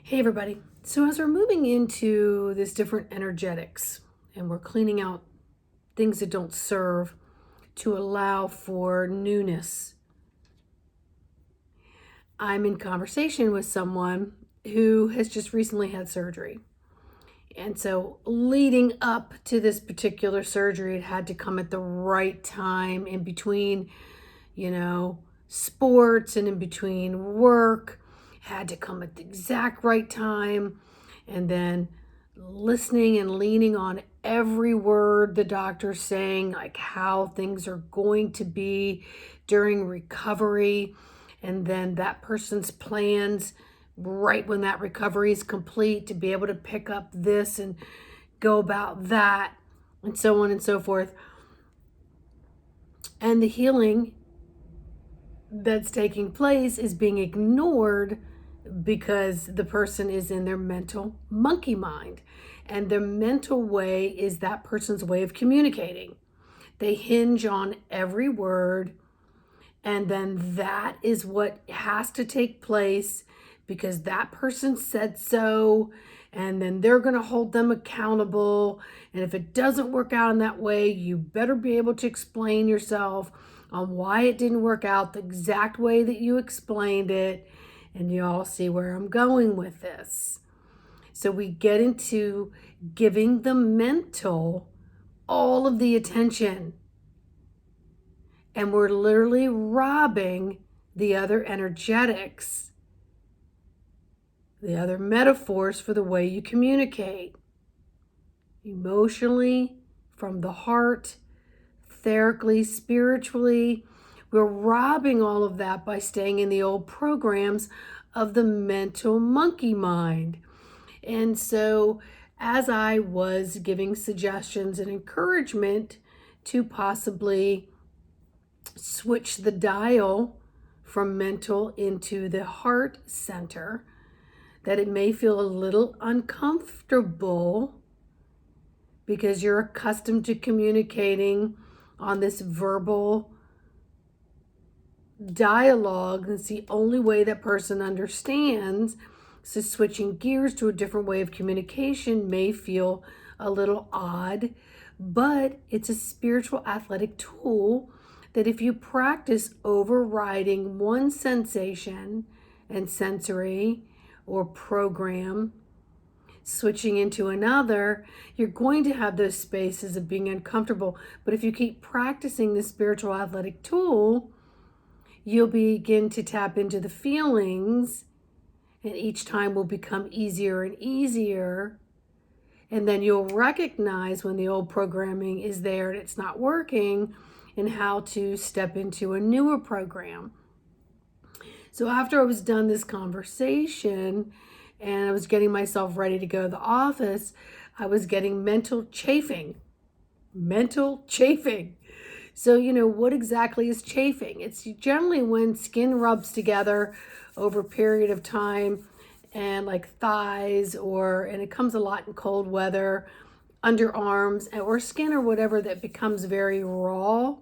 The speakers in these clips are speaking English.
Hey everybody. So as we're moving into this different energetics and we're cleaning out things that don't serve to allow for newness, I'm in conversation with someone who has just recently had surgery. And so leading up to this particular surgery, it had to come at the right time in between, sports and in between work, had to come at the exact right time. And then listening and leaning on every word the doctor's saying, like how things are going to be during recovery, and then that person's plans right when that recovery is complete to be able to pick up this and go about that, and so on and so forth. And the healing that's taking place is being ignored because the person is in their mental monkey mind. And their mental way is that person's way of communicating. They hinge on every word, and then that is what has to take place because that person said so, and then they're going to hold them accountable. And if it doesn't work out in that way, you better be able to explain yourself on why it didn't work out the exact way that you explained it. And you all see where I'm going with this. So we get into giving the mental all of the attention, and we're literally robbing the other energetics, the other metaphors for the way you communicate. Emotionally, from the heart, etherically, spiritually. We're robbing all of that by staying in the old programs of the mental monkey mind. And so, as I was giving suggestions and encouragement to possibly switch the dial from mental into the heart center, that it may feel a little uncomfortable because you're accustomed to communicating on this verbal dialogue. It's the only way that person understands. So switching gears to a different way of communication may feel a little odd, but it's a spiritual athletic tool that if you practice overriding one sensation and sensory or program, switching into another, you're going to have those spaces of being uncomfortable. But if you keep practicing this spiritual athletic tool, you'll begin to tap into the feelings, and each time will become easier and easier. And then you'll recognize when the old programming is there and it's not working, and how to step into a newer program. So after I was done this conversation and I was getting myself ready to go to the office, I was getting mental chafing. Mental chafing. So, what exactly is chafing? It's generally when skin rubs together over a period of time, and like thighs, and it comes a lot in cold weather, underarms or skin or whatever, that becomes very raw.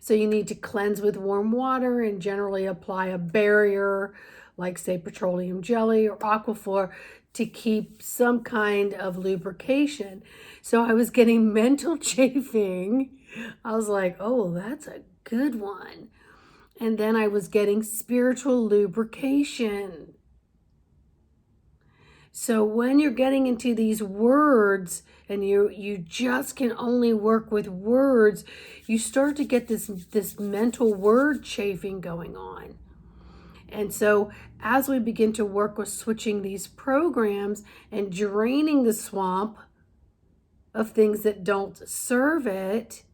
So you need to cleanse with warm water and generally apply a barrier like, say, petroleum jelly or aquaphor to keep some kind of lubrication. So I was getting mental chafing. I was like, oh, that's a good one. And then I was getting spiritual lubrication. So when you're getting into these words and you just can only work with words, you start to get this mental word chafing going on. And so as we begin to work with switching these programs and draining the swamp of things that don't serve it,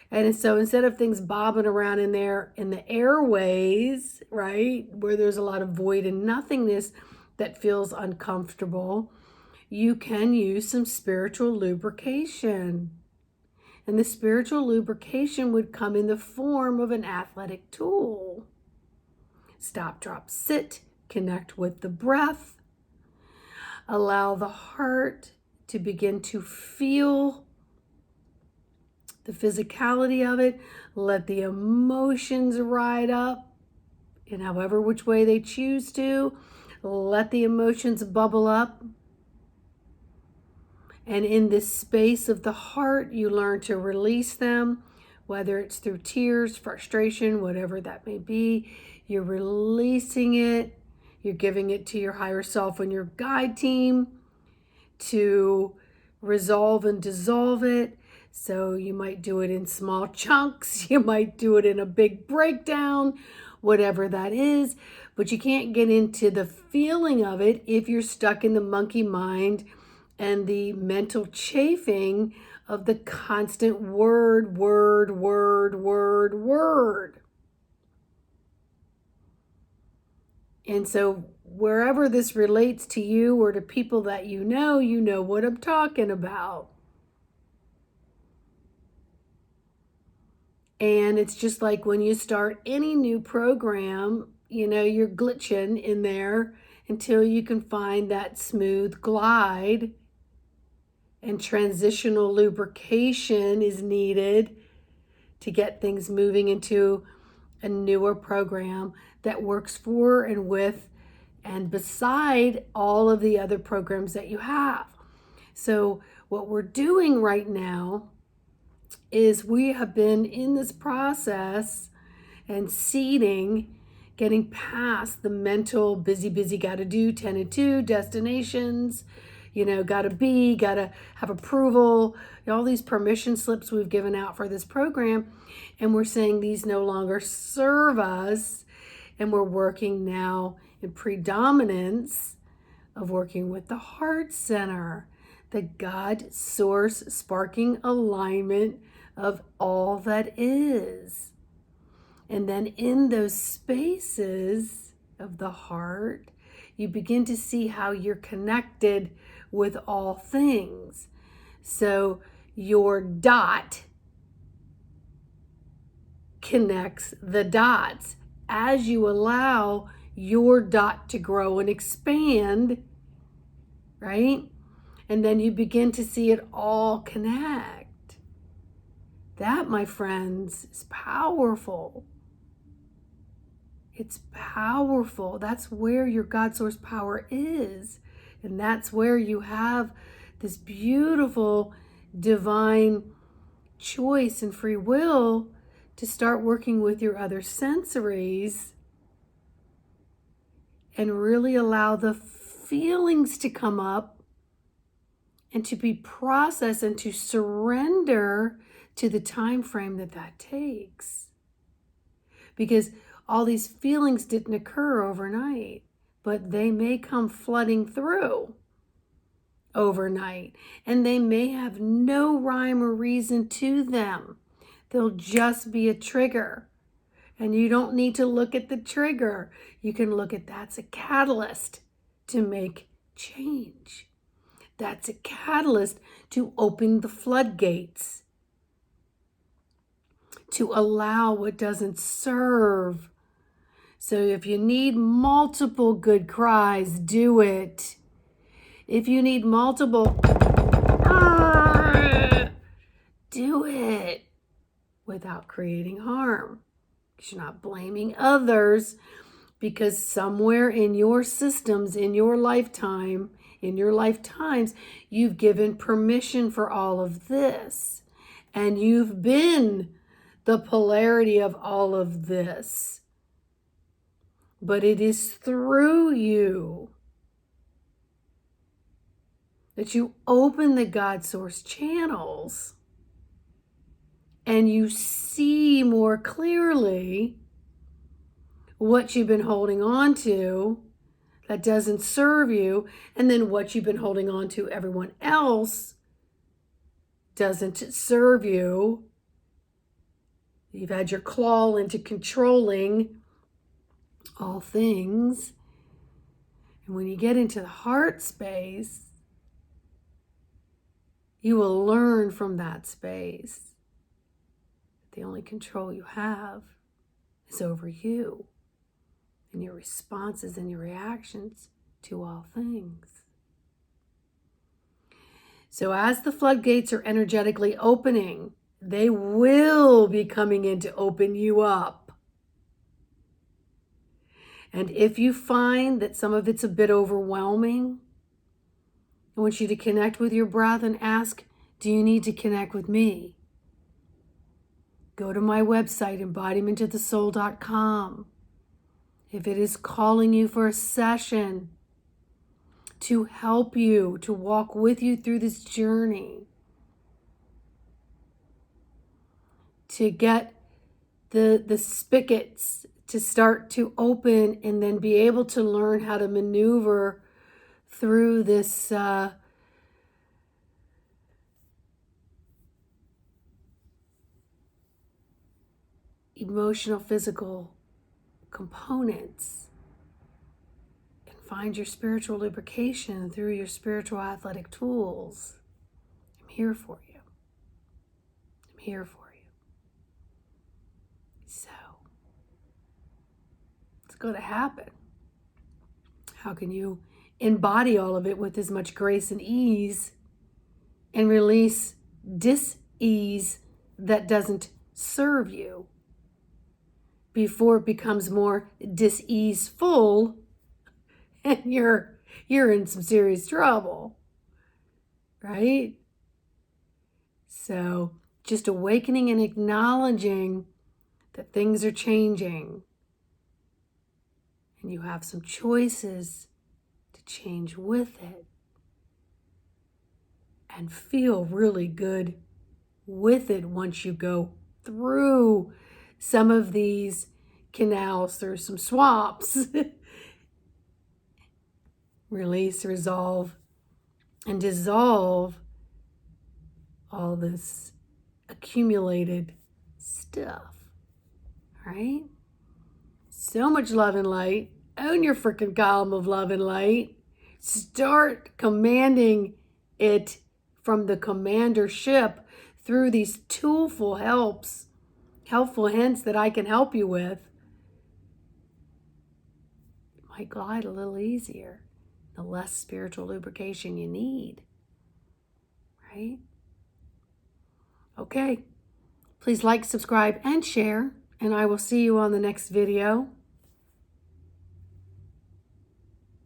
and so instead of things bobbing around in there in the airways, right, where there's a lot of void and nothingness that feels uncomfortable, you can use some spiritual lubrication. And the spiritual lubrication would come in the form of an athletic tool. Stop, drop, sit, connect with the breath. Allow the heart to begin to feel the physicality of it. Let the emotions ride up in however which way they choose to. let the emotions bubble up. And in this space of the heart, you learn to release them, whether it's through tears, frustration, whatever that may be. You're releasing it. You're giving it to your higher self and your guide team to resolve and dissolve it. So you might do it in small chunks. You might do it in a big breakdown, whatever that is. But you can't get into the feeling of it if you're stuck in the monkey mind and the mental chafing of the constant word. And so wherever this relates to you or to people that you know what I'm talking about. And it's just like when you start any new program, you're glitching in there until you can find that smooth glide. And transitional lubrication is needed to get things moving into a newer program that works for and with and beside all of the other programs that you have. So what we're doing right now is we have been in this process and seeding, getting past the mental busy, gotta do, 10 and 2, destinations, gotta be, gotta have approval, all these permission slips we've given out for this program. And we're saying these no longer serve us. And we're working now in predominance of working with the heart center, the God source sparking alignment of all that is. And then in those spaces of the heart, you begin to see how you're connected with all things. So your dot connects the dots as you allow your dot to grow and expand, right? And then you begin to see it all connect. That, my friends, is powerful. It's powerful. That's where your God source power is. And that's where you have this beautiful divine choice and free will to start working with your other sensories and really allow the feelings to come up and to be processed and to surrender to the time frame that takes. Because all these feelings didn't occur overnight, but they may come flooding through overnight, and they may have no rhyme or reason to them. They'll just be a trigger, and you don't need to look at the trigger. You can look at that's a catalyst to make change. That's a catalyst to open the floodgates, to allow what doesn't serve. So if you need multiple good cries, do it. If you need multiple, do it without creating harm. You're not blaming others, because somewhere in your systems, in your lifetime, in your lifetimes, you've given permission for all of this. And you've been the polarity of all of this. But it is through you that you open the God source channels and you see more clearly what you've been holding on to that doesn't serve you, and then what you've been holding on to everyone else doesn't serve you. You've had your claw into controlling all things. And when you get into the heart space, you will learn from that space that the only control you have is over you and your responses and your reactions to all things. So as the floodgates are energetically opening, they will be coming in to open you up. And if you find that some of it's a bit overwhelming, I want you to connect with your breath and ask, do you need to connect with me? Go to my website, embodimentofthesoul.com. If it is calling you for a session to help you, to walk with you through this journey, to get the spigots to start to open and then be able to learn how to maneuver through this emotional, physical components, and find your spiritual lubrication through your spiritual athletic tools. I'm here for you. I'm here for you. So, it's going to happen. How can you embody all of it with as much grace and ease and release dis-ease that doesn't serve you before it becomes more dis-easeful and you're in some serious trouble, right? So just awakening and acknowledging that things are changing and you have some choices to change with it and feel really good with it once you go through some of these canals, through some swamps. Release, resolve, and dissolve all this accumulated stuff. Right? So much love and light. Own your freaking column of love and light. Start commanding it from the commander ship through these toolful helpful hints that I can help you with. It might glide a little easier, the less spiritual lubrication you need. Right? Okay. Please like, subscribe, and share, and I will see you on the next video.